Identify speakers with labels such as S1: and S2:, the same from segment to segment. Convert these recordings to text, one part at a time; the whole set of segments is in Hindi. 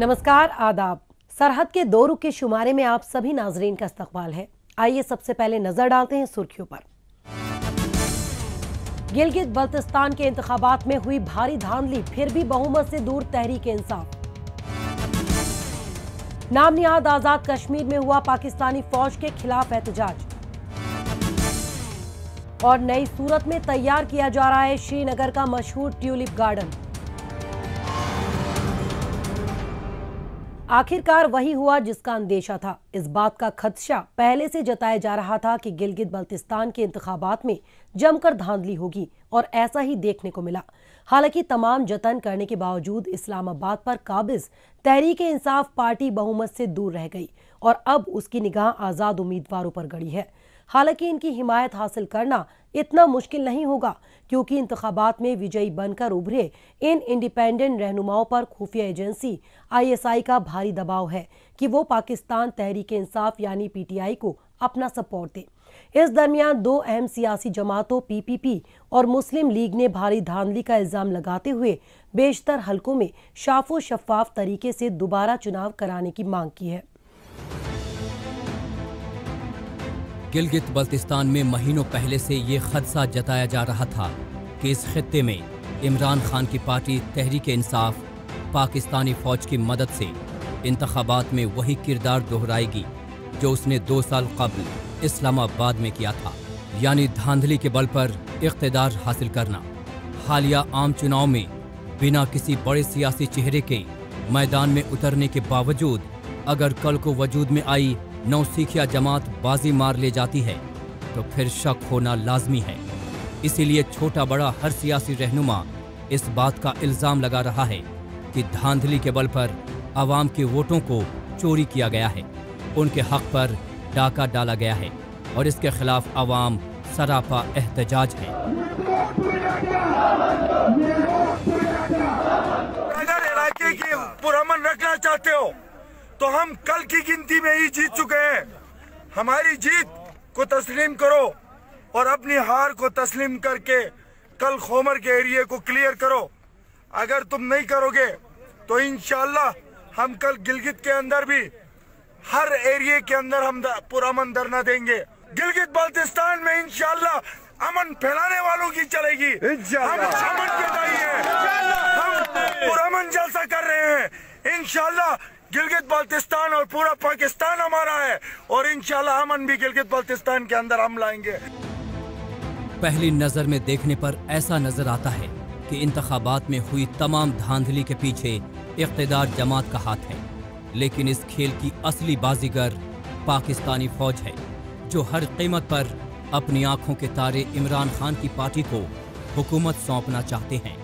S1: नमस्कार, आदाब। सरहद के 2 रुख के शुमारे में आप सभी नाजरीन का इस्तकबाल है। आइए सबसे पहले नजर डालते हैं सुर्खियों पर। गिलगित बल्तिस्तान के इंतखाबात में हुई भारी धांधली, फिर भी बहुमत से दूर तहरीक-ए-इंसाफ। नाम निहाद आजाद कश्मीर में हुआ पाकिस्तानी फौज के खिलाफ एहतजाज। और नई सूरत में तैयार किया जा रहा है श्रीनगर का मशहूर ट्यूलिप गार्डन। आखिरकार वही हुआ जिसका अंदेशा था। इस बात का खदशा पहले से जताया जा रहा था कि गिलगित बल्तिस्तान के इंतखाबात में जमकर धांधली होगी, और ऐसा ही देखने को मिला। हालांकि तमाम जतन करने के बावजूद इस्लामाबाद पर काबिज तहरीक-ए-इंसाफ पार्टी बहुमत से दूर रह गई, और अब उसकी निगाह आज़ाद उम्मीदवारों पर गड़ी है। हालांकि इनकी हिमायत हासिल करना इतना मुश्किल नहीं होगा, क्योंकि इंतखाबात में विजयी बनकर उभरे इन इंडिपेंडेंट रहनुमाओं पर खुफिया एजेंसी ISI का भारी दबाव है कि वो पाकिस्तान तहरीक-ए-इंसाफ यानी PTI को अपना सपोर्ट दे। इस दरमियान 2 अहम सियासी जमातों PPP और मुस्लिम लीग ने भारी धांधली का इल्जाम लगाते हुए बेशतर हलकों में शाफो शफाफ तरीके से दोबारा चुनाव कराने की मांग की है।
S2: गिलगित बल्तिस्तान में महीनों पहले से ये खदशा जताया जा रहा था कि इस खित्ते में इमरान खान की पार्टी तहरीक-ए-इंसाफ पाकिस्तानी फौज की मदद से इंतखाबात में वही किरदार दोहराएगी जो उसने 2 साल कबल इस्लामाबाद में किया था, यानी धांधली के बल पर इख्तिदार हासिल करना। हालिया आम चुनाव में बिना किसी बड़े सियासी चेहरे के मैदान में उतरने के बावजूद अगर कल को वजूद में आई नौसिखिया जमात बाजी मार ले जाती है तो फिर शक होना लाजमी है। इसीलिए छोटा बड़ा हर सियासी रहनुमा इस बात का इल्जाम लगा रहा है कि धांधली के बल पर आवाम के वोटों को चोरी किया गया है, उनके हक पर डाका डाला गया है, और इसके खिलाफ आवाम सरापा एहतजाज है।
S3: अगर इलाके की पुरअमन रखना चाहते हो तो हम कल की गिनती में ही जीत चुके हैं। हमारी जीत को तस्लीम करो और अपनी हार को तस्लीम करके कल खोमर के एरिया को क्लियर करो। अगर तुम नहीं करोगे तो इंशाअल्लाह हम कल गिलगित के अंदर भी हर एरिया के अंदर हम पुरअमन धरना देंगे। गिलगित बल्तिस्तान में इंशाअल्लाह अमन फैलाने वालों की चलेगी। हम अमन के दाई हैं, हम पुरअमन जलसा कर रहे हैं। इंशाअल्लाह गिलगित बल्तिस्तान और पूरा पाकिस्तान हमारा है, और इंशाल्लाह अमन भी गिलगित बल्तिस्तान के अंदर हम लाएंगे।
S2: पहली नजर में देखने पर ऐसा नजर आता है कि इंतखाबात में हुई तमाम धांधली के पीछे इख्तिदार जमात का हाथ है, लेकिन इस खेल की असली बाजीगर पाकिस्तानी फौज है, जो हर कीमत पर अपनी आंखों के तारे इमरान खान की पार्टी को हुकूमत सौंपना चाहते हैं।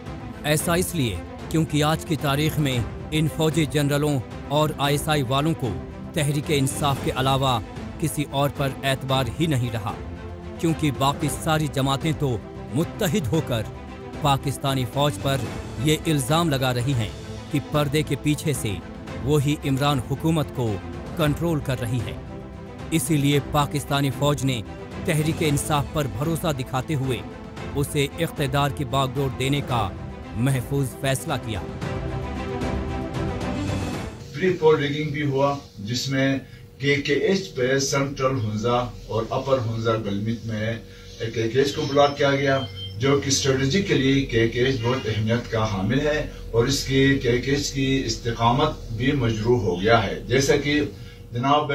S2: ऐसा इसलिए क्योंकि आज की तारीख में इन फौजी जनरलों और ISI वालों को तहरीक-ए-इंसाफ के अलावा किसी और पर एतबार ही नहीं रहा, क्योंकि बाकी सारी जमातें तो मुत्तहिद होकर पाकिस्तानी फौज पर ये इल्ज़ाम लगा रही हैं कि पर्दे के पीछे से वो ही इमरान हुकूमत को कंट्रोल कर रही है। इसीलिए पाकिस्तानी फौज ने तहरीक-ए-इंसाफ पर भरोसा दिखाते हुए उसे इख्तिदार की बागडोर देने का महफूज फैसला किया।
S4: प्री पोल रिगिंग भी हुआ, जिसमें KKH पे सेंट्रल हुंजा और अपर हुंजा गलमित में KKH को ब्लॉक किया गया, जो कि स्ट्रेटजी के लिए KKH बहुत अहमियत का हामिल है, और इसकी KKH की इस्तिकामत भी मजरूह हो गया है। जैसा कि जनाब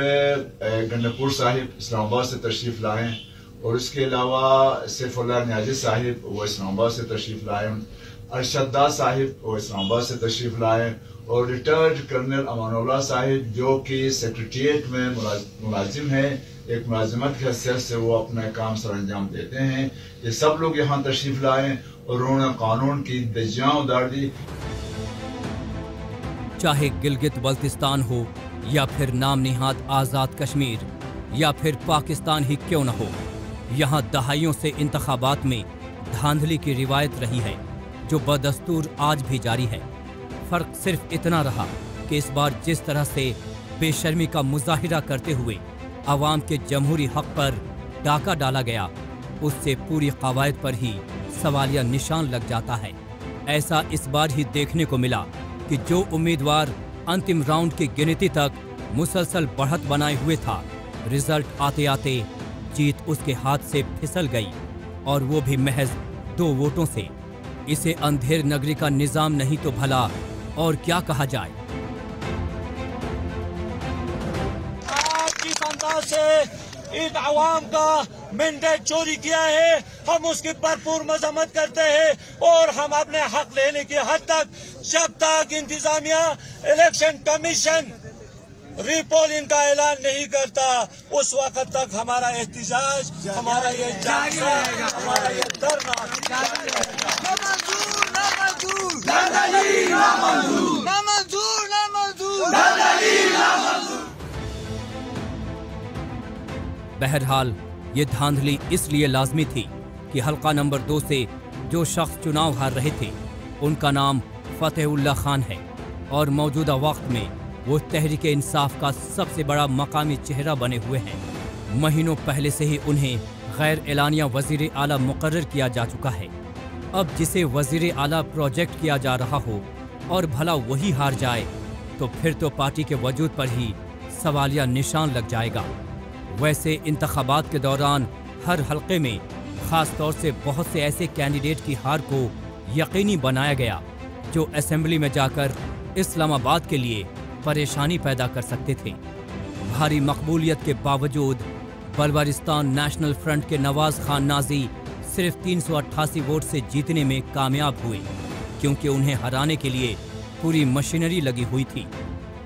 S4: गंडापुर साहिब इस्लामाबाद से तशरीफ लाए, और इसके अलावा सैफुल्लाह नियाजी साहिब वो इस्लामाबाद से तशरीफ लाए, अरशद साहिब वो इस्लामाबाद से तशरीफ लाए, और रिटायर्ड कर्नल अमानुल्लाह साहिब जो कि सेक्रेटरिएट में मुलाजिम है, एक मुलाजिमत की हैसियत से वो अपना काम सर अंजाम देते हैं। ये सब लोग यहाँ तशरीफ लाए और उन्होंने कानून की धज्जियां उतार दी।
S2: चाहे गिलगित बल्तिस्तान हो या फिर नाम निहाद आज़ाद कश्मीर या फिर पाकिस्तान ही क्यों न हो, यहाँ दहाइयों से इंतखाबात में धांधली की रिवायत रही है, जो बदस्तूर आज भी जारी है। फर्क सिर्फ इतना रहा कि इस बार जिस तरह से बेशर्मी का मुजाहिरा करते हुए आवाम के जमहूरी हक पर डाका डाला गया, उससे पूरी कवायद पर ही सवालिया निशान लग जाता है। ऐसा इस बार ही देखने को मिला कि जो उम्मीदवार अंतिम राउंड की गिनती तक मुसलसल बढ़त बनाए हुए था। रिजल्ट आते आते जीत उसके हाथ से फिसल गई, और वो भी महज 2 वोटों से। इसे अंधेर नगरी का निजाम नहीं तो भला और क्या कहा जाए।
S5: किस अंदाज से इन आवाम का मैंडेट चोरी किया है, हम उसकी भरपूर मजम्मत करते हैं, और हम अपने हक लेने की हद तक, जब तक इंतजामिया इलेक्शन कमीशन रीपोलिंग का ऐलान नहीं करता, उस वक्त तक हमारा एहतजाज, हमारा ये जागना, हमारा ये धरना
S2: बहरहाल ये धांधली इसलिए लाजमी थी कि हल्का नंबर 2 से जो शख्स चुनाव हार रहे थे उनका नाम फतेहुल्लाह खान है, और मौजूदा वक्त में वो तहरीक इंसाफ का सबसे बड़ा मकामी चेहरा बने हुए हैं। महीनों पहले से ही उन्हें गैर एलानिया वजीर आला मुकर्रर किया जा चुका है। अब जिसे वजीर आला प्रोजेक्ट किया जा रहा हो और भला वही हार जाए तो फिर तो पार्टी के वजूद पर ही सवालिया निशान लग जाएगा। वैसे इंतखाबात के दौरान हर हलके में खास तौर से बहुत से ऐसे कैंडिडेट की हार को यकीनी बनाया गया जो असेंबली में जाकर इस्लामाबाद के लिए परेशानी पैदा कर सकते थे। भारी मकबूलियत के बावजूद बलवारिस्तान नेशनल फ्रंट के नवाज खान नाजी सिर्फ 388 वोट से जीतने में कामयाब हुए, क्योंकि उन्हें हराने के लिए पूरी मशीनरी लगी हुई थी।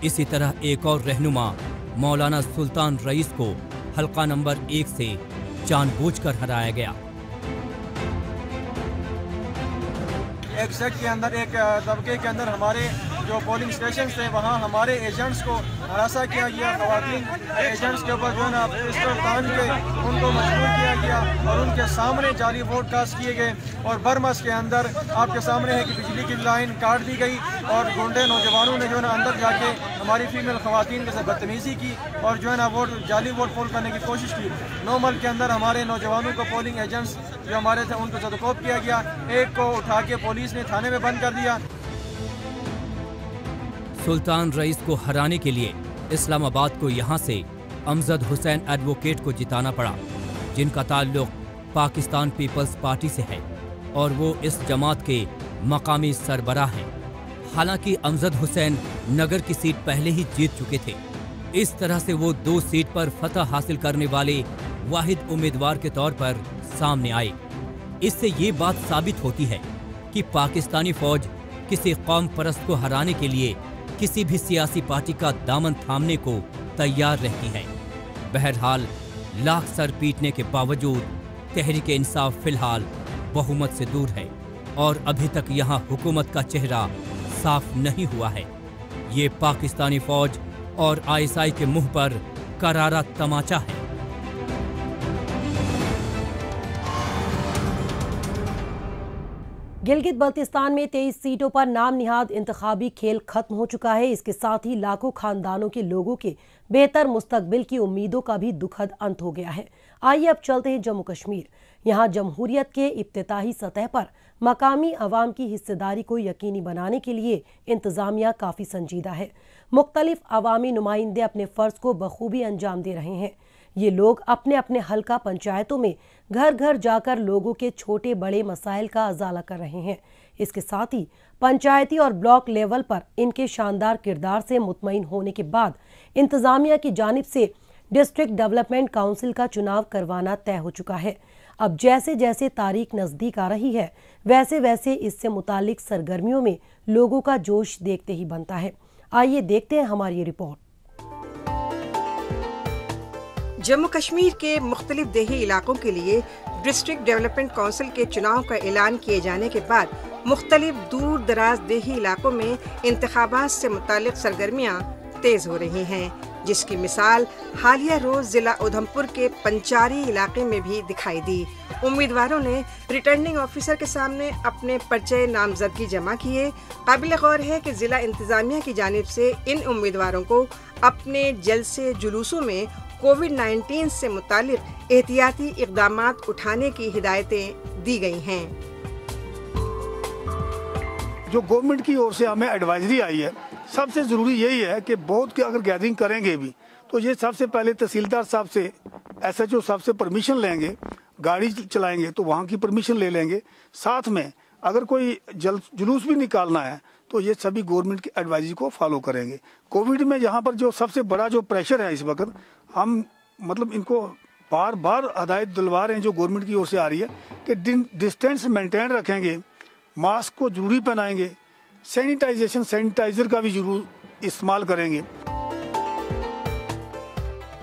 S2: इसी तरह एक और रहनुमा मौलाना सुल्तान रईस को हल्का नंबर 1 से जानबूझकर हराया गया।
S6: एक सेट के अंदर, एक तबके के अंदर हमारे जो पोलिंग स्टेशन थे वहाँ हमारे एजेंट्स को हरासा किया गया। खवातीन एजेंट्स के ऊपर जो है ना पिस्टल तान के उनको मजबूर किया गया और उनके सामने जाली वोट कास्ट किए गए। और बरमस के अंदर आपके सामने है कि बिजली की लाइन काट दी गई और गुंडे नौजवानों ने जो है ना अंदर जाके हमारी फीमेल खवातीन के साथ बदतमीजी की और जो है ना वोट जाली वोट पोल करने की कोशिश की। नॉर्मल के अंदर हमारे नौजवानों को पोलिंग एजेंट्स जो हमारे थे उनको सदकोप किया गया। एक को उठा के पुलिस ने थाने में बंद कर दिया।
S2: सुल्तान रईस को हराने के लिए इस्लामाबाद को यहां से अमजद हुसैन एडवोकेट को जिताना पड़ा, जिनका ताल्लुक पाकिस्तान पीपल्स पार्टी से है और वो इस जमात के मकामी सरबराह हैं। हालांकि अमजद हुसैन नगर की सीट पहले ही जीत चुके थे। इस तरह से वो 2 सीट पर फतह हासिल करने वाले वाहिद उम्मीदवार के तौर पर सामने आए। इससे ये बात साबित होती है कि पाकिस्तानी फौज किसी कौम परस्त को हराने के लिए किसी भी सियासी पार्टी का दामन थामने को तैयार रहती है। बहरहाल लाख सर पीटने के बावजूद तहरीक इंसाफ फिलहाल बहुमत से दूर है और अभी तक यहाँ हुकूमत का चेहरा साफ नहीं हुआ है। ये पाकिस्तानी फौज और आईएसआई के मुंह पर करारा तमाचा है।
S1: गिलगित बल्तिस्तान में 23 सीटों पर नाम निहाद इंतखाबी खेल खत्म हो चुका है। इसके साथ ही लाखों खानदानों के लोगों के बेहतर मुस्तकबिल की उम्मीदों का भी दुखद अंत हो गया है। आइए अब चलते हैं जम्मू कश्मीर। यहाँ जमहूरियत के इब्तिदाई सतह पर मकामी अवाम की हिस्सेदारी को यकीनी बनाने के लिए इंतजामिया काफ़ी संजीदा है। मुख्तलिफ अवामी नुमाइंदे अपने फ़र्ज को बखूबी अंजाम दे रहे हैं। ये लोग अपने अपने हल्का पंचायतों में घर घर जाकर लोगों के छोटे बड़े मसाइल का अजाला कर रहे हैं। इसके साथ ही पंचायती और ब्लॉक लेवल पर इनके शानदार किरदार से मुतमईन होने के बाद इंतजामिया की जानिब से डिस्ट्रिक्ट डेवलपमेंट काउंसिल का चुनाव करवाना तय हो चुका है। अब जैसे जैसे तारीख नज़दीक आ रही है वैसे वैसे इससे मुतालिक सरगर्मियों में लोगों का जोश देखते ही बनता है। आइए देखते हैं हमारी रिपोर्ट।
S7: जम्मू कश्मीर के मुख्तलिफ देही इलाकों के लिए डिस्ट्रिक्ट डेवलपमेंट काउंसिल के चुनाव का ऐलान किए जाने के बाद मुख्तलिफ दूर दराज देही इलाकों में इंतखाबात से मुतालिक सरगर्मियाँ तेज हो रही हैं, जिसकी मिसाल हालिया रोज जिला उधमपुर के पंचारी इलाके में भी दिखाई दी। उम्मीदवारों ने रिटर्निंग ऑफिसर के सामने अपने पर्चे नामजदगी जमा किए। काबिल गौर है कि जिला इंतजामिया की जानिब से इन उम्मीदवारों को अपने जलसे जुलूसों में कोविड-19 से मुतालिक एहतियाती इक़दामात उठाने की हिदायतें दी गई हैं।
S8: जो गवर्नमेंट की ओर से हमें एडवाइजरी आई है सबसे ज़रूरी यही है कि बहुत की अगर गैदरिंग करेंगे भी तो ये सबसे पहले तहसीलदार साहब से, SHO साहब से परमिशन लेंगे, गाड़ी चलाएंगे तो वहाँ की परमिशन ले लेंगे। साथ में अगर कोई जुलूस भी निकालना है तो ये सभी गवर्नमेंट की एडवाइजरी को फॉलो करेंगे। कोविड में यहाँ पर जो सबसे बड़ा जो प्रेशर है इस वक्त, हम मतलब इनको बार बार हदायत दिलवा रहे हैं जो गवर्नमेंट की ओर से आ रही है कि डिस्टेंस मेंटेन रखेंगे, मास्क को जरूरी पहनाएंगे, सैनिटाइजर का भी जरूर इस्तेमाल करेंगे।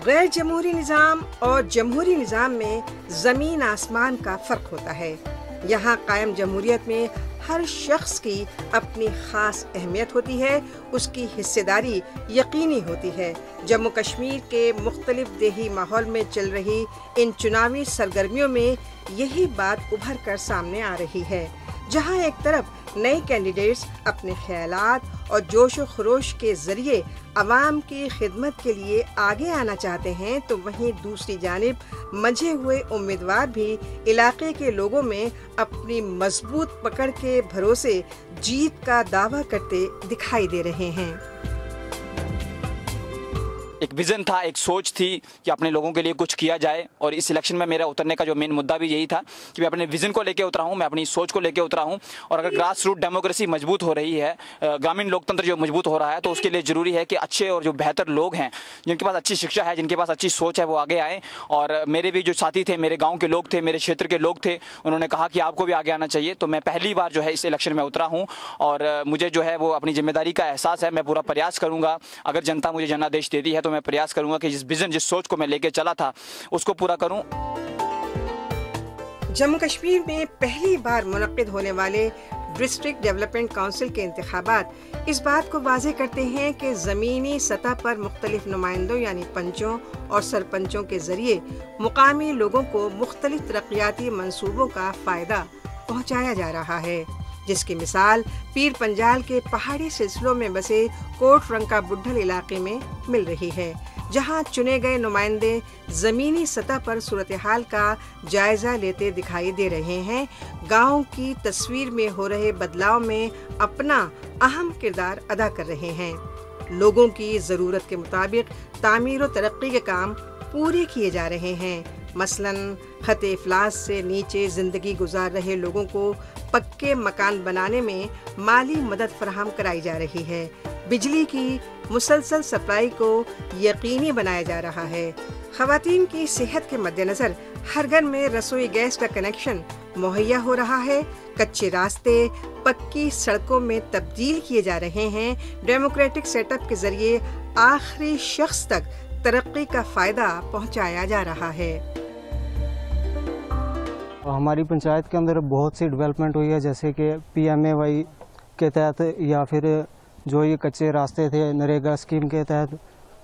S7: गैर जमहूरी निज़ाम और जमहूरी निज़ाम में ज़मीन आसमान का फ़र्क होता है। यहाँ कायम जमहूरियत में हर शख्स की अपनी ख़ास अहमियत होती है, उसकी हिस्सेदारी यकीनी होती है। जम्मू कश्मीर के मुख्तलिफ देही माहौल में चल रही इन चुनावी सरगर्मियों में यही बात उभर कर सामने आ रही है। जहाँ एक तरफ नए कैंडिडेट्स अपने ख्यालात और जोश व खरोश के जरिए अवाम की खिदमत के लिए आगे आना चाहते हैं, तो वहीं दूसरी जानिब मंझे हुए उम्मीदवार भी इलाके के लोगों में अपनी मजबूत पकड़ के भरोसे जीत का दावा करते दिखाई दे रहे हैं।
S9: एक विजन था, एक सोच थी कि अपने लोगों के लिए कुछ किया जाए, और इस इलेक्शन में मेरा उतरने का जो मेन मुद्दा भी यही था कि मैं अपने विजन को लेकर उतरा हूँ, मैं अपनी सोच को लेकर उतरा हूँ। और अगर ग्रास रूट डेमोक्रेसी मजबूत हो रही है, ग्रामीण लोकतंत्र जो मजबूत हो रहा है, तो उसके लिए ज़रूरी है कि अच्छे और जो बेहतर लोग हैं, जिनके पास अच्छी शिक्षा है, जिनके पास अच्छी सोच है, वो आगे आए। और मेरे भी जो साथी थे, मेरे गाँव के लोग थे, मेरे क्षेत्र के लोग थे, उन्होंने कहा कि आपको भी आगे आना चाहिए। तो मैं पहली बार जो है इस इलेक्शन में उतरा हूँ और मुझे जो है वो अपनी जिम्मेदारी का एहसास है। मैं पूरा प्रयास करूँगा, अगर जनता मुझे जनादेश देती है तो मैं प्रयास करूँगा कि जिस विजन, जिस सोच को मैं लेके चला था उसको पूरा करूं।
S7: जम्मू कश्मीर में पहली बार मुनक्किद होने वाले डिस्ट्रिक्ट डेवलपमेंट काउंसिल के इंतखाबात इस बात को वाज़ेह करते हैं कि ज़मीनी सतह पर मुख्तलिफ नुमाइंदों यानी पंचों और सरपंचों के जरिए मुकामी लोगों को मुख्तलिफ तरक्याती मंसूबों का फ़ायदा पहुँचाया जा रहा है, जिसकी मिसाल पीर पंजाल के पहाड़ी सिलसिलों में बसे कोट रंका बुड्ढल इलाके में मिल रही है, जहां चुने गए नुमाइंदे ज़मीनी सतह पर सूरत हाल का जायज़ा लेते दिखाई दे रहे हैं। गांव की तस्वीर में हो रहे बदलाव में अपना अहम किरदार अदा कर रहे हैं। लोगों की ज़रूरत के मुताबिक तामीर और तरक्की के काम पूरे किए जा रहे हैं। मसलन खते इफलास से नीचे ज़िंदगी गुजार रहे लोगों को पक्के मकान बनाने में माली मदद फराहम कराई जा रही है। बिजली की मुसलसल सप्लाई को यकीनी बनाया जा रहा है। ख़वातीन की सेहत के मद्देनज़र हर घर में रसोई गैस का कनेक्शन मुहैया हो रहा है। कच्चे रास्ते पक्की सड़कों में तब्दील किए जा रहे हैं। डेमोक्रेटिक सेटअप के जरिए आखिरी शख्स तक तरक्की का फ़ायदा पहुंचाया जा रहा है।
S10: हमारी पंचायत के अंदर बहुत सी डेवलपमेंट हुई है, जैसे कि PMAY के तहत या फिर जो ये कच्चे रास्ते थे नरेगा स्कीम के तहत।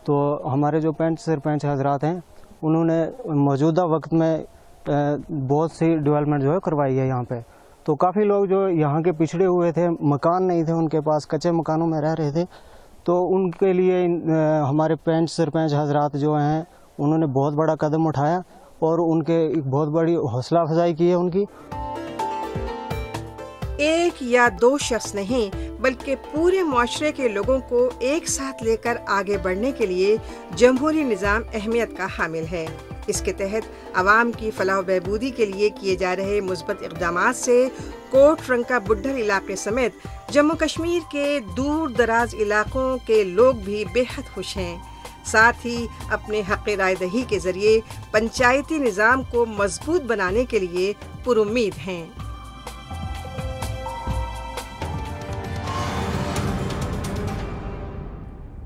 S10: तो हमारे जो पंच सरपंच हजरात हैं उन्होंने मौजूदा वक्त में बहुत सी डेवलपमेंट जो है करवाई है यहाँ पे। तो काफ़ी लोग जो यहाँ के पिछड़े हुए थे, मकान नहीं थे उनके पास, कच्चे मकानों में रह रहे थे, तो उनके लिए हमारे पंच सरपंच हजरात जो हैं उन्होंने बहुत बड़ा कदम उठाया और उनके बहुत बड़ी हौसला अफजाई की है उनकी।
S7: एक या दो शख्स नहीं बल्कि पूरे मुआशरे के लोगों को एक साथ लेकर आगे बढ़ने के लिए जमहूरी निज़ाम अहमियत का हामिल है। इसके तहत आवाम की फलाह बहबूदी के लिए किए जा रहे मुस्बत इक़दामात से कोट रंका बुड्ढल इलाके समेत जम्मू कश्मीर के दूर दराज इलाकों के लोग भी बेहद खुश हैं। साथ ही अपने हक़ राय दही के जरिए पंचायती निज़ाम को मजबूत बनाने के लिए पुरुम्मीद हैं।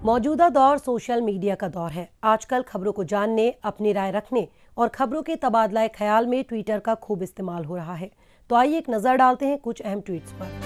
S1: मौजूदा दौर सोशल मीडिया का दौर है। आजकल खबरों को जानने, अपनी राय रखने और खबरों के तबादला ख्याल में ट्विटर का खूब इस्तेमाल हो रहा है। तो आइए एक नजर डालते हैं कुछ अहम ट्वीट्स पर।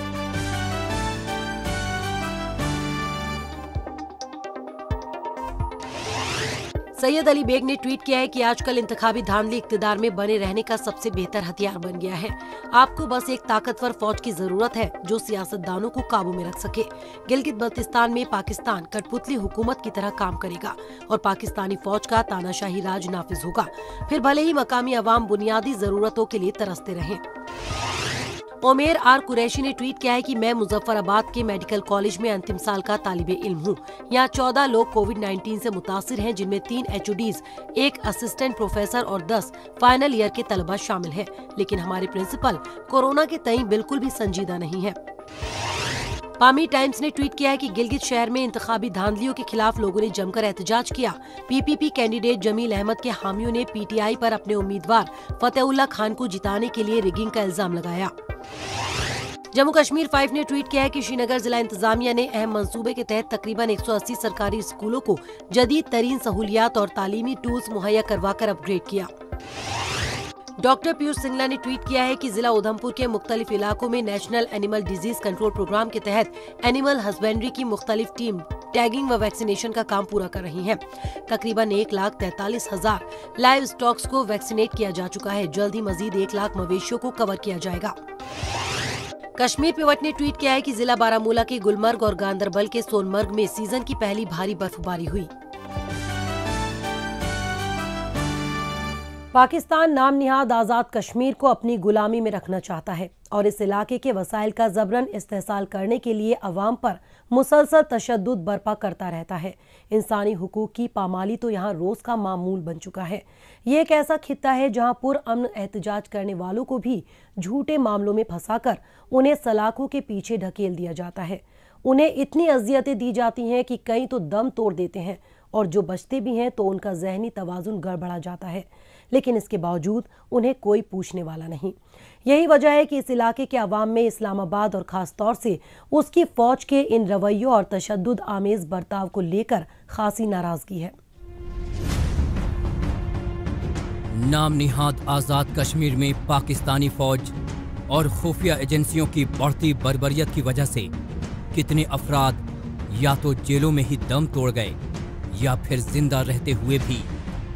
S1: सैयद अली बेग ने ट्वीट किया है कि आजकल इंतखाबी धांधली इक्तिदार में बने रहने का सबसे बेहतर हथियार बन गया है। आपको बस एक ताकतवर फौज की जरूरत है जो सियासतदानों को काबू में रख सके। गिलगित बल्तिस्तान में पाकिस्तान कठपुतली हुकूमत की तरह काम करेगा और पाकिस्तानी फौज का तानाशाही राज नाफिज होगा, फिर भले ही मकामी अवाम बुनियादी जरूरतों के लिए तरसते रहें। उमेर आर कुरैशी ने ट्वीट किया है कि मैं मुजफ्फराबाद के मेडिकल कॉलेज में अंतिम साल का तालिबे इल्म हूँ। यहाँ 14 लोग कोविड-19 से मुतासिर हैं, जिनमें 3 HODs, 1 असिस्टेंट प्रोफेसर और 10 फाइनल ईयर के तलबा शामिल हैं। लेकिन हमारे प्रिंसिपल कोरोना के तई बिल्कुल भी संजीदा नहीं है। पामी टाइम्स ने ट्वीट किया है कि गिलगित शहर में इंतखाबी धांधलियों के खिलाफ लोगों ने जमकर एहतजाज किया। PPP कैंडिडेट जमील अहमद के हामियों ने PTI पर अपने उम्मीदवार फतेहुल्लाह खान को जिताने के लिए रिगिंग का इल्जाम लगाया। जम्मू कश्मीर 5 ने ट्वीट किया है कि श्रीनगर जिला इंतजामिया ने अहम मंसूबे के तहत तकरीबन 180 सरकारी स्कूलों को जदीद तरीन सहूलियात और तालीमी टूल्स मुहैया करवाकर अपग्रेड किया। डॉक्टर पीयूष सिंगला ने ट्वीट किया है कि जिला उधमपुर के मुख्तलिफ इलाकों में national animal disease control programme के तहत एनिमल हस्बेंड्री की मुख्तलिफ टीम टैगिंग व वैक्सीनेशन का काम पूरा कर रही है। तकरीबन 1,43,000 लाइव स्टॉक्स को वैक्सीनेट किया जा चुका है। जल्द ही मजीद 1 लाख मवेशियों को कवर किया जाएगा। कश्मीर पिवट ने ट्वीट किया है कि जिला बारामूला के गुलमर्ग और गांदरबल के सोनमर्ग में सीजन की पहली भारी बर्फबारी हुई। पाकिस्तान नाम निहाद आज़ाद कश्मीर को अपनी गुलामी में रखना चाहता है और इस इलाके के वसाइल का जबरन इस्तेहसाल करने के लिए अवाम पर मुसलसल तशद्दुद बर्पा करता रहता है। इंसानी हुकूक की पामाली तो यहाँ रोज का मामूल बन चुका है। ये एक ऐसा खित्ता है जहाँ पुरअमन एहतजाज करने वालों को भी झूठे मामलों में फंसाकर उन्हें सलाखों के पीछे ढकेल दिया जाता है। उन्हें इतनी अजियतें दी जाती हैं कि कई तो दम तोड़ देते हैं और जो बचते भी हैं तो उनका जहनी तवाजुन गड़बड़ा जाता है। लेकिन इसके बावजूद उन्हें कोई पूछने वाला नहीं। यही वजह है कि इस इलाके के अवाम में इस्लामाबाद और खास तौर से उसकी फौज के इन रवैयों और तशद्दुद आमेज बर्ताव को लेकर खासी नाराजगी है।
S2: नाम निहाद आज़ाद कश्मीर में पाकिस्तानी फौज और खुफिया एजेंसियों की बढ़ती बर्बरियत की वजह से कितने अफराद या तो जेलों में ही दम तोड़ गए या फिर जिंदा रहते हुए भी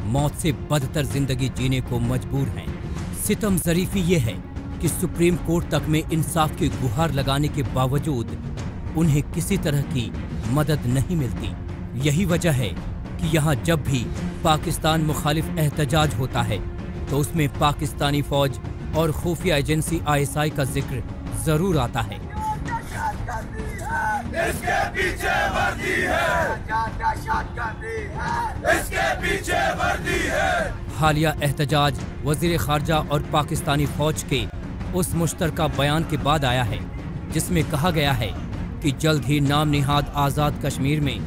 S2: मौत से बदतर जिंदगी जीने को मजबूर हैं। सितम ज़रीफ़ी ये है कि सुप्रीम कोर्ट तक में इंसाफ की गुहार लगाने के बावजूद उन्हें किसी तरह की मदद नहीं मिलती। यही वजह है कि यहाँ जब भी पाकिस्तान मुखालिफ एहतजाज होता है तो उसमें पाकिस्तानी फौज और खुफिया एजेंसी ISI का जिक्र जरूर आता है।
S3: इसके पीछे वर्दी है, इसके पीछे वर्दी है।
S2: हालिया एहतजाज वजीर खारजा और पाकिस्तानी फौज के उस मुश्तरका बयान के बाद आया है जिसमें कहा गया है कि जल्द ही नाम निहाद आज़ाद कश्मीर में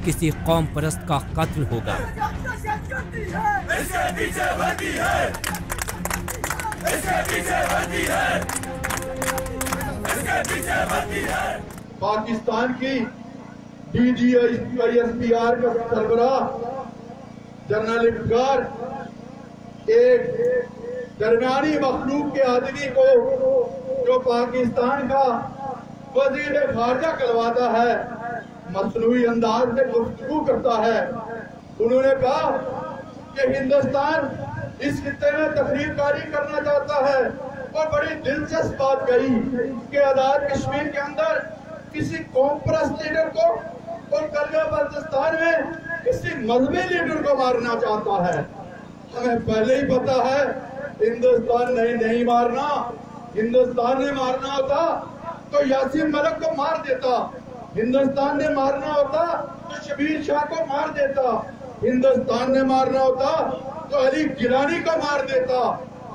S2: किसी कौम परस्त का कत्ल होगा।
S3: इसके पीछे वर्दी है, इसके पीछे वर्दी है, इसके पीछे वर्दी है।
S11: पाकिस्तान की DGISPR का सरबराह जनरल इफ्तार एक दरमियानी मखलूक के आदमी को जो पाकिस्तान का वजीर खारजा कहलाता है मसनूई अंदाज में गुफ्तगू करता है। उन्होंने कहा कि हिंदुस्तान इस खित्ते में तकरीरकारी करना चाहता है और बड़ी दिलचस्प बात कही कि आजाद कश्मीर के अंदर किसी कौम परस्त लीडर को और गलगा बल्तिस्तान में किसी मजहबी लीडर को मारना चाहता है। हमें पहले ही पता है हिंदुस्तान नहीं मारना। हिंदुस्तान ने मारना होता तो यासीन मलिक को मार देता, हिंदुस्तान ने मारना होता तो शबीर शाह को मार देता, हिंदुस्तान ने मारना होता तो अली गिलानी को मार देता।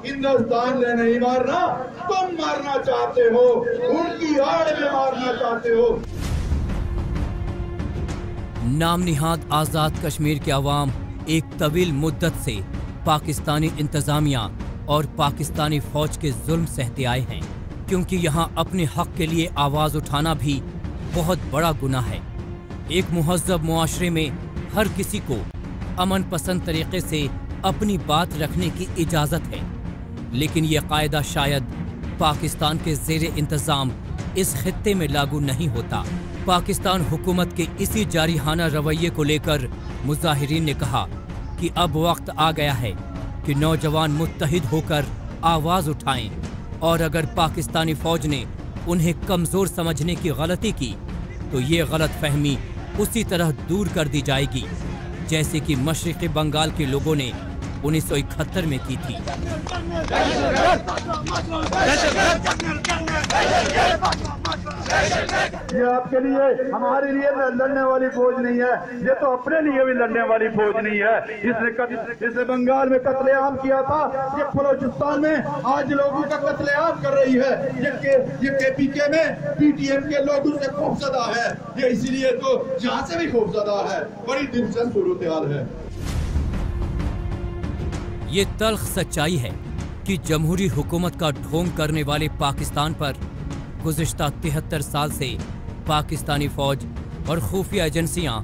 S11: हिंदुस्तान ने नहीं मारना, तुम मारना चाहते हो, उनकी आड़ में मारना चाहते हो।
S2: नाम निहाद आज़ाद कश्मीर के अवाम एक तवील मुद्दत से पाकिस्तानी इंतजामिया और पाकिस्तानी फौज के जुल्म सहते आए हैं, क्योंकि यहाँ अपने हक के लिए आवाज़ उठाना भी बहुत बड़ा गुनाह है। एक मुहज़्ज़ब मुआशरे में हर किसी को अमन पसंद तरीके से अपनी बात रखने की इजाज़त है, लेकिन ये कायदा शायद पाकिस्तान के ज़ेरे इंतज़ाम इस खित्ते में लागू नहीं होता। पाकिस्तान हुकूमत के इसी जारिहाना रवैये को लेकर मुजाहिरीन ने कहा कि अब वक्त आ गया है कि नौजवान मुत्तहिद होकर आवाज़ उठाएं, और अगर पाकिस्तानी फ़ौज ने उन्हें कमज़ोर समझने की गलती की तो ये गलत फहमी उसी तरह दूर कर दी जाएगी जैसे कि मशरिक़ी बंगाल के लोगों ने 1971 में की थी।
S11: ये आपके लिए, हमारे लिए लड़ने वाली फौज नहीं है, ये तो अपने लिए भी लड़ने वाली फौज नहीं है। जिसने बंगाल में कत्लेआम किया था, ये बलोचिस्तान में आज लोगों का कत्लेआम कर रही है। ये केपीके में पीटीएम के लोगों से खौफजदा है, ये इसीलिए तो यहाँ से भी खौफजदा है। बड़ी दिलचस्प सूरत-ए-हाल है।
S2: ये तल्ख सच्चाई है कि जमहूरी हुकूमत का ढोंग करने वाले पाकिस्तान पर गुज़िश्ता 73 साल से पाकिस्तानी फौज और खुफिया एजेंसियां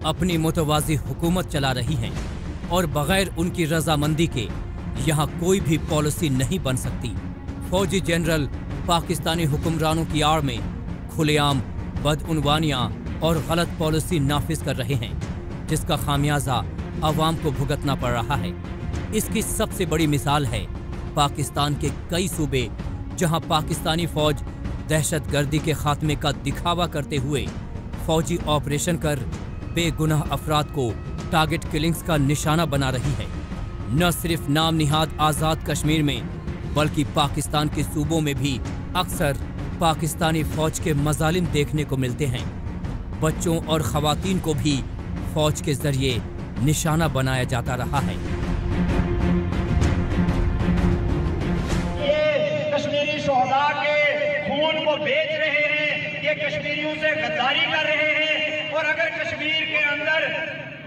S2: अपनी मुतवाज़ी हुकूमत चला रही हैं और बगैर उनकी रजामंदी के यहाँ कोई भी पॉलिसी नहीं बन सकती। फौजी जनरल पाकिस्तानी हुक्मरानों की आड़ में खुलेआम बदउनवानियां और गलत पॉलिसी नाफिज कर रहे हैं, जिसका खामियाजा अवाम को भुगतना पड़ रहा है। इसकी सबसे बड़ी मिसाल है पाकिस्तान के कई सूबे जहां पाकिस्तानी फौज दहशतगर्दी के खात्मे का दिखावा करते हुए फौजी ऑपरेशन कर बेगुनाह अफराद को टारगेट किलिंग्स का निशाना बना रही है। न सिर्फ नाम निहाद आज़ाद कश्मीर में बल्कि पाकिस्तान के सूबों में भी अक्सर पाकिस्तानी फौज के मजालिम देखने को मिलते हैं। बच्चों और खवातीन को भी फौज के जरिए निशाना बनाया जाता रहा है।
S12: ये कश्मीरी शोहदा के खून को बेच रहे हैं, ये कश्मीरियों से गद्दारी कर रहे हैं। और अगर कश्मीर के अंदर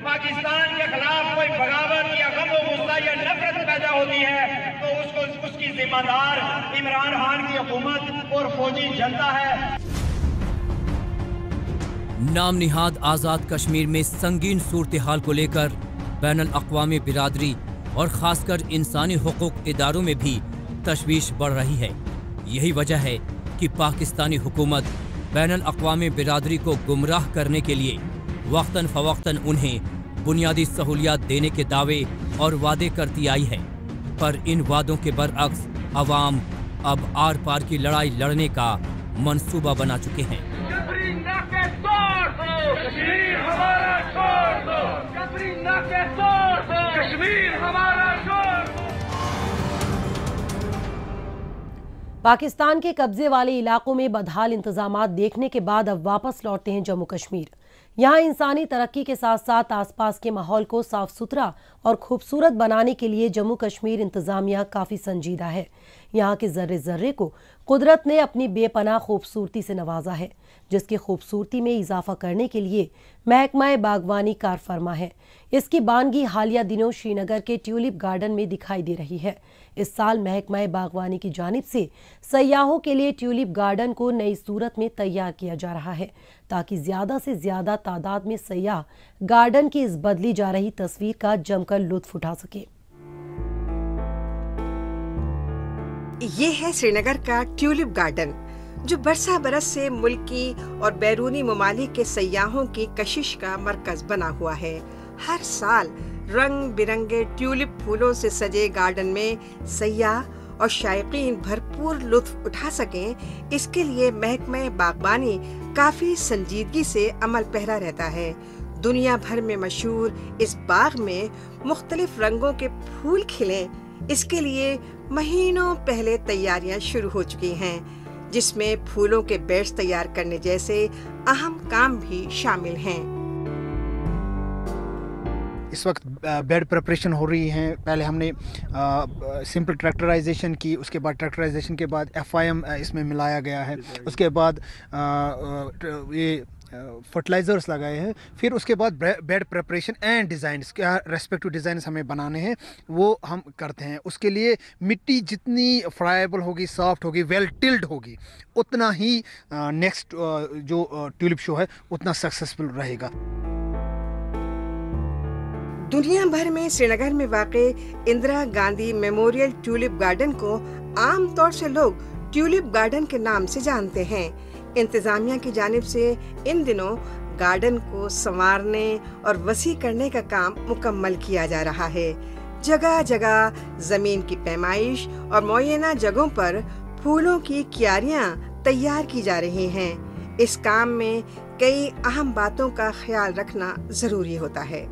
S12: पाकिस्तान के खिलाफ कोई बगावत या गम व गुस्सा या नफरत पैदा होती है तो उसकी जिम्मेदार इमरान खान की हुकूमत और फौजी जनता है।
S2: नाम निहाद आज़ाद कश्मीर में संगीन सूरत हाल को लेकर बैनुल अक़वामी बिरादरी और खासकर इंसानी हुकूक इदारों में भी तशवीश बढ़ रही है। यही वजह है कि पाकिस्तानी हुकूमत बैनुल अक़वामी बिरादरी को गुमराह करने के लिए वक्तन फ़वक्तन उन्हें बुनियादी सहूलियात देने के दावे और वादे करती आई है, पर इन वादों के बरअक्स अवाम अब आर पार की लड़ाई लड़ने का मंसूबा बना चुके हैं।
S1: पाकिस्तान के कब्जे वाले इलाकों में बदहाल इंतजामात देखने के बाद अब वापस लौटते हैं जम्मू कश्मीर। यहाँ इंसानी तरक्की के साथ साथ आसपास के माहौल को साफ सुथरा और खूबसूरत बनाने के लिए जम्मू कश्मीर इंतजामिया काफ़ी संजीदा है। यहाँ के जर्रे जर्रे को कुदरत ने अपनी बेपनाह खूबसूरती से नवाजा है, जिसकी खूबसूरती में इजाफा करने के लिए महकमा बागवानी कार फरमा है। इसकी बानगी हालिया दिनों श्रीनगर के ट्यूलिप गार्डन में दिखाई दे रही है। इस साल महकमा बागवानी की जानिब से सयाहों के लिए ट्यूलिप गार्डन को नई सूरत में तैयार किया जा रहा है, ताकि ज्यादा से ज्यादा तादाद में सयाह गार्डन की इस बदली जा रही तस्वीर का जमकर लुत्फ उठा सके।
S7: ये है श्रीनगर का ट्यूलिप गार्डन, जो बरसा बरस से मुल्की और बैरूनी ममालिक के सयाहों की कशिश का मरकज बना हुआ है। हर साल रंग बिरंगे ट्यूलिप फूलों से सजे गार्डन में सयाह और शायकीन भरपूर लुत्फ उठा सकें, इसके लिए महकमा बागबानी काफी संजीदगी से अमल पहरा रहता है। दुनिया भर में मशहूर इस बाग में मुख्तलिफ रंगों के फूल खिलें, इसके लिए महीनों पहले तैयारियां शुरू हो चुकी हैं, जिसमें फूलों के बेड्स तैयार करने जैसे अहम काम भी शामिल हैं।
S13: इस वक्त बेड प्रिपरेशन हो रही है। पहले हमने सिंपल ट्रैक्टराइजेशन की, उसके बाद ट्रैक्टराइजेशन के बाद FIM इसमें मिलाया गया है, उसके बाद ये फर्टिलाइज़र्स लगाए हैं, फिर उसके बाद बेड प्रिपरेशन एंड डिज़ाइंस, क्या रेस्पेक्टिव डिज़ाइंस हमें बनाने हैं वो हम करते हैं। उसके लिए मिट्टी जितनी फ्राइबल होगी, सॉफ्ट होगी, वेल टिल्ड होगी, उतना ही नेक्स्ट जो ट्यूलिप शो है उतना सक्सेसफुल रहेगा।
S7: दुनिया भर में श्रीनगर में वाक़े Indira Gandhi memorial tulip garden को आमतौर से लोग ट्यूलिप गार्डन के नाम से जानते हैं। इंतजामिया की जानिब से इन दिनों गार्डन को संवारने और वसी करने का काम मुकम्मल किया जा रहा है। जगह जगह जमीन की पैमाइश और मुअय्यना जगहों पर फूलों की क्यारियां तैयार की जा रही हैं। इस काम में कई अहम बातों का ख्याल रखना जरूरी होता है।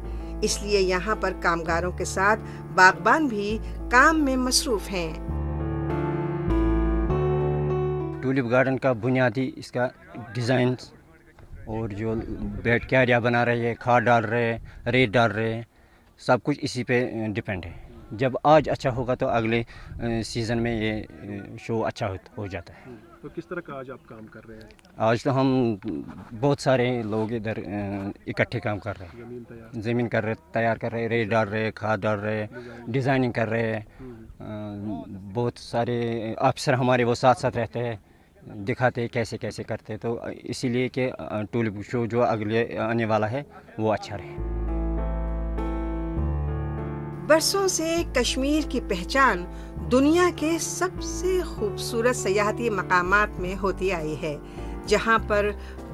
S7: इसलिए यहाँ पर कामगारों के साथ बागबान भी काम में मसरूफ हैं।
S14: ट्यूलिप गार्डन का बुनियादी इसका डिज़ाइन और जो बेड क्यारियाँ बना रहे हैं, खाद डाल रहे हैं, रेत डाल रहे हैं, सब कुछ इसी पे डिपेंड है। जब आज अच्छा होगा तो अगले सीज़न में ये शो अच्छा हो जाता है।
S15: तो किस तरह का आज आप काम कर रहे हैं?
S14: आज तो हम बहुत सारे लोग इधर इकट्ठे काम कर रहे हैं, ज़मीन तैयार कर रहे हैं, रेत डाल रहे हैं, खाद डाल रहे हैं, डिज़ाइनिंग कर रहे हैं। बहुत सारे अफसर हमारे वो साथ साथ रहते हैं, दिखाते हैं कैसे कैसे करते हैं, तो इसीलिए कि ट्यूलिप शो जो अगले आने वाला है वो अच्छा रहे।
S7: बरसों से कश्मीर की पहचान दुनिया के सबसे खूबसूरत सयाहती मकामात में होती आई है, जहां पर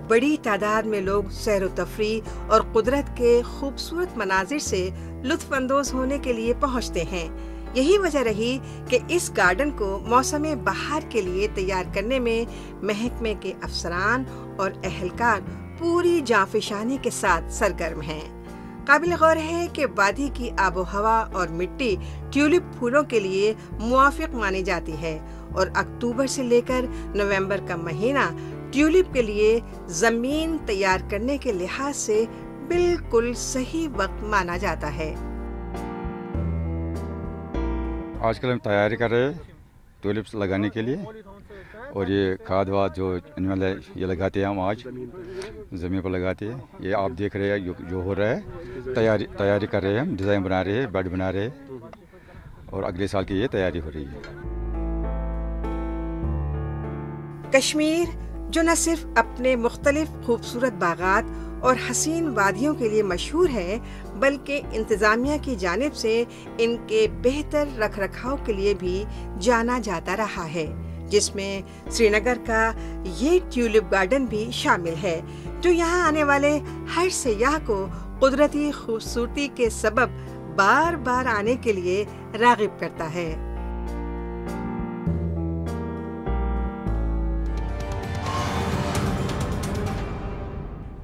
S7: बड़ी तादाद में लोग सैर व तफरीह और कुदरत के खूबसूरत मनाजिर से लुत्फ़अंदोज़ होने के लिए पहुंचते हैं। यही वजह रही कि इस गार्डन को मौसम बहार के लिए तैयार करने में महकमे के अफसरान और अहलकार पूरी जांफिशानी के साथ सरगर्म हैं। काबिल गौर है कि वादी की आबो हवा और मिट्टी ट्यूलिप फूलों के लिए मुआफिक मानी जाती है और अक्टूबर से लेकर नवंबर का महीना ट्यूलिप के लिए जमीन तैयार करने के लिहाज से बिल्कुल सही वक्त माना जाता है।
S16: आजकल हम तैयारी कर रहे हैं ट्यूलिप्स लगाने के लिए, और ये खाद वाद जो एनिमल है ये लगाते हैं हम आज ज़मीन पर लगाते हैं। ये आप देख रहे हैं जो हो रहा है, तैयारी कर रहे हैं हम, डिज़ाइन बना रहे हैं, बेड बना रहे हैं, और अगले साल की ये तैयारी हो रही है।
S7: कश्मीर जो न सिर्फ अपने मुख्तलिफ खूबसूरत बागात और हसीन वादियों के लिए मशहूर है, बल्कि इंतजामिया की जानिब से इनके बेहतर रख रखाव के लिए भी जाना जाता रहा है, जिसमें श्रीनगर का ये ट्यूलिप गार्डन भी शामिल है, जो यहाँ आने वाले हर सयाह को कुदरती खूबसूरती के सबब बार बार आने के लिए राग़िब करता है।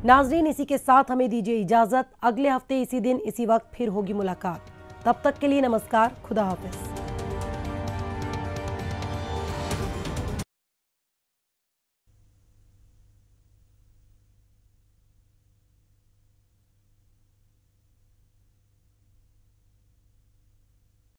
S1: नाज़रीन, इसी के साथ हमें दीजिए इजाजत। अगले हफ्ते इसी दिन इसी वक्त फिर होगी मुलाकात। तब तक के लिए नमस्कार, खुदा हाफिज।